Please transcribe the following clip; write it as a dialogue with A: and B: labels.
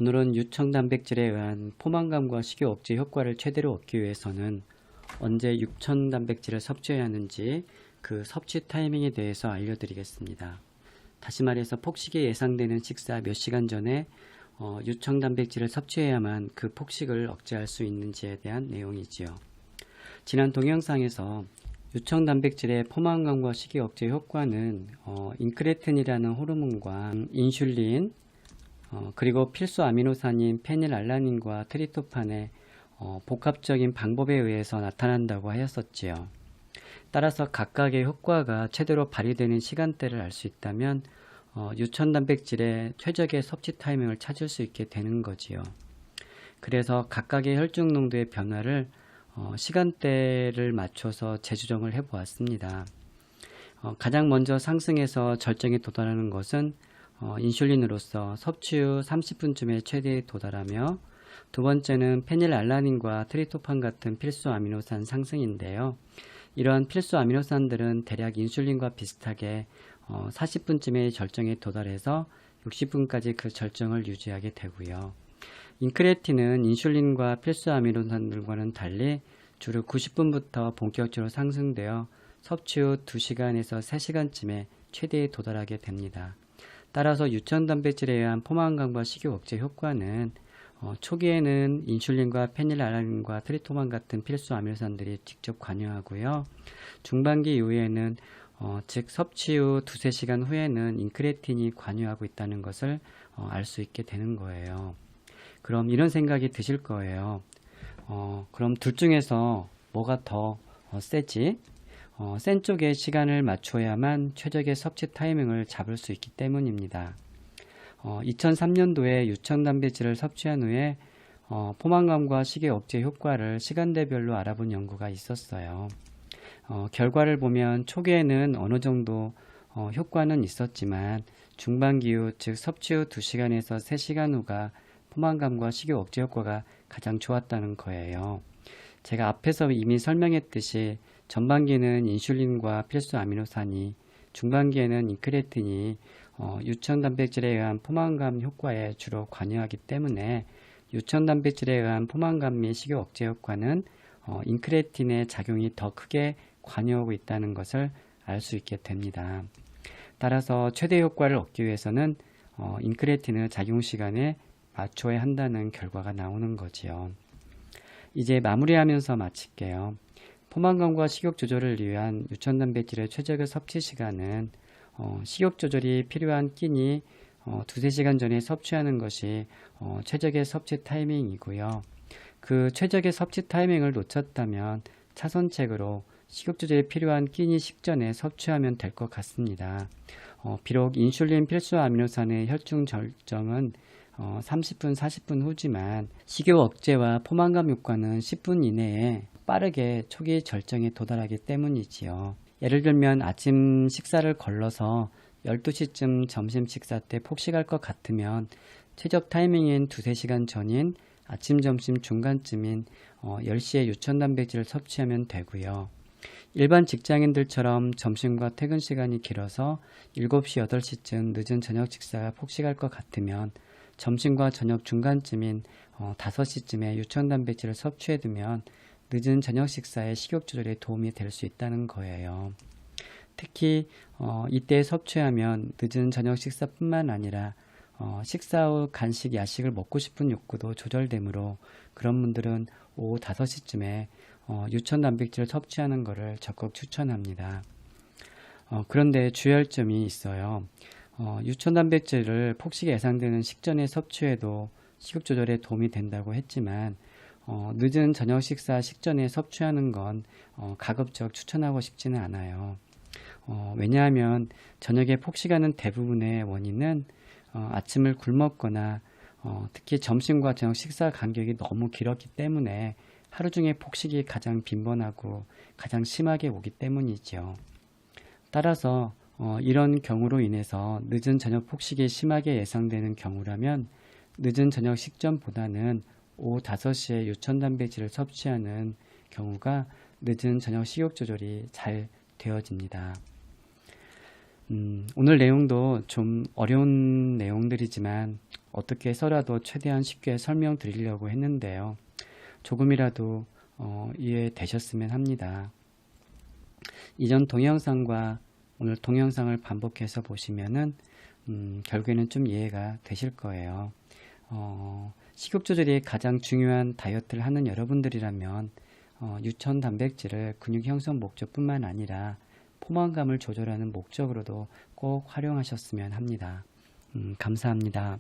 A: 오늘은 유청 단백질에 의한 포만감과 식욕 억제 효과를 최대로 얻기 위해서는 언제 유청 단백질을 섭취해야 하는지 그 섭취 타이밍에 대해서 알려드리겠습니다. 다시 말해서 폭식이 예상되는 식사 몇 시간 전에 유청 단백질을 섭취해야만 그 폭식을 억제할 수 있는지에 대한 내용이지요. 지난 동영상에서 유청 단백질의 포만감과 식욕 억제 효과는 인크레틴이라는 호르몬과 인슐린, 그리고 필수 아미노산인 페닐알라닌과 트립토판의 복합적인 방법에 의해서 나타난다고 하였었지요. 따라서 각각의 효과가 최대로 발휘되는 시간대를 알 수 있다면 유청 단백질의 최적의 섭취 타이밍을 찾을 수 있게 되는 거지요. 그래서 각각의 혈중 농도의 변화를 시간대를 맞춰서 재조정을 해 보았습니다. 가장 먼저 상승해서 절정에 도달하는 것은 인슐린으로서 섭취 후 30분쯤에 최대에 도달하며, 두 번째는 페닐알라닌과 트립토판 같은 필수 아미노산 상승인데요. 이러한 필수 아미노산들은 대략 인슐린과 비슷하게 40분쯤에 절정에 도달해서 60분까지 그 절정을 유지하게 되고요. 인크레틴은 인슐린과 필수 아미노산들과는 달리 주로 90분부터 본격적으로 상승되어 섭취 후 2시간에서 3시간쯤에 최대에 도달하게 됩니다. 따라서 유청 단백질에 의한 포만감과 식욕 억제 효과는 초기에는 인슐린과 페닐알라닌과 트립토판 같은 필수 아미노산들이 직접 관여하고요. 중반기 이후에는 즉 섭취 후 2~3시간 후에는 인크레틴이 관여하고 있다는 것을 알 수 있게 되는 거예요. 그럼 이런 생각이 드실 거예요. 그럼 둘 중에서 뭐가 더 세지? 센 쪽에 시간을 맞춰야만 최적의 섭취 타이밍을 잡을 수 있기 때문입니다. 2003년도에 유청 단백질을 섭취한 후에 포만감과 식욕 억제 효과를 시간대별로 알아본 연구가 있었어요. 결과를 보면 초기에는 어느 정도 효과는 있었지만 중반기 후, 즉 섭취 후 2시간에서 3시간 후가 포만감과 식욕 억제 효과가 가장 좋았다는 거예요. 제가 앞에서 이미 설명했듯이 전반기는 인슐린과 필수 아미노산이, 중반기에는 인크레틴이 유청 단백질에 의한 포만감 효과에 주로 관여하기 때문에 유청 단백질에 의한 포만감 및 식욕 억제 효과는 인크레틴의 작용이 더 크게 관여하고 있다는 것을 알 수 있게 됩니다. 따라서 최대 효과를 얻기 위해서는 인크레틴의 작용 시간에 맞춰야 한다는 결과가 나오는 거지요. 이제 마무리하면서 마칠게요. 포만감과 식욕 조절을 위한 유청 단백질의 최적의 섭취 시간은 식욕 조절이 필요한 끼니 2~3시간 전에 섭취하는 것이 최적의 섭취 타이밍이고요. 그 최적의 섭취 타이밍을 놓쳤다면 차선책으로 식욕 조절이 필요한 끼니 식전에 섭취하면 될 것 같습니다. 비록 인슐린 필수 아미노산의 혈중 절정은 30분, 40분 후지만 식욕 억제와 포만감 효과는 10분 이내에 빠르게 초기 절정에 도달하기 때문이지요. 예를 들면 아침 식사를 걸러서 12시쯤 점심 식사 때 폭식할 것 같으면 최적 타이밍인 2~3시간 전인 아침, 점심 중간쯤인 10시에 유청 단백질을 섭취하면 되고요. 일반 직장인들처럼 점심과 퇴근 시간이 길어서 7시, 8시쯤 늦은 저녁 식사가 폭식할 것 같으면 점심과 저녁 중간쯤인 5시쯤에 유청 단백질을 섭취해두면 늦은 저녁 식사의 식욕 조절에 도움이 될 수 있다는 거예요. 특히 이때 섭취하면 늦은 저녁 식사뿐만 아니라 식사 후 간식, 야식을 먹고 싶은 욕구도 조절되므로 그런 분들은 오후 5시쯤에 유청 단백질을 섭취하는 것을 적극 추천합니다. 그런데 주의할 점이 있어요. 유청 단백질을 폭식이 예상되는 식전에 섭취해도 식욕 조절에 도움이 된다고 했지만 늦은 저녁 식사 식전에 섭취하는 건 가급적 추천하고 싶지는 않아요. 왜냐하면 저녁에 폭식하는 대부분의 원인은 아침을 굶었거나 특히 점심과 저녁 식사 간격이 너무 길었기 때문에 하루 중에 폭식이 가장 빈번하고 가장 심하게 오기 때문이죠. 따라서 이런 경우로 인해서 늦은 저녁 폭식이 심하게 예상되는 경우라면 늦은 저녁 식전보다는 오후 5시에 유청 단백질을 섭취하는 경우가 늦은 저녁 식욕 조절이 잘 되어집니다. 오늘 내용도 좀 어려운 내용들이지만 어떻게 해서라도 최대한 쉽게 설명드리려고 했는데요. 조금이라도 이해되셨으면 합니다. 이전 동영상과 오늘 동영상을 반복해서 보시면은 결국에는 좀 이해가 되실 거예요. 식욕 조절이 가장 중요한 다이어트를 하는 여러분들이라면 유천 단백질을 근육 형성 목적뿐만 아니라 포만감을 조절하는 목적으로도 꼭 활용하셨으면 합니다. 감사합니다.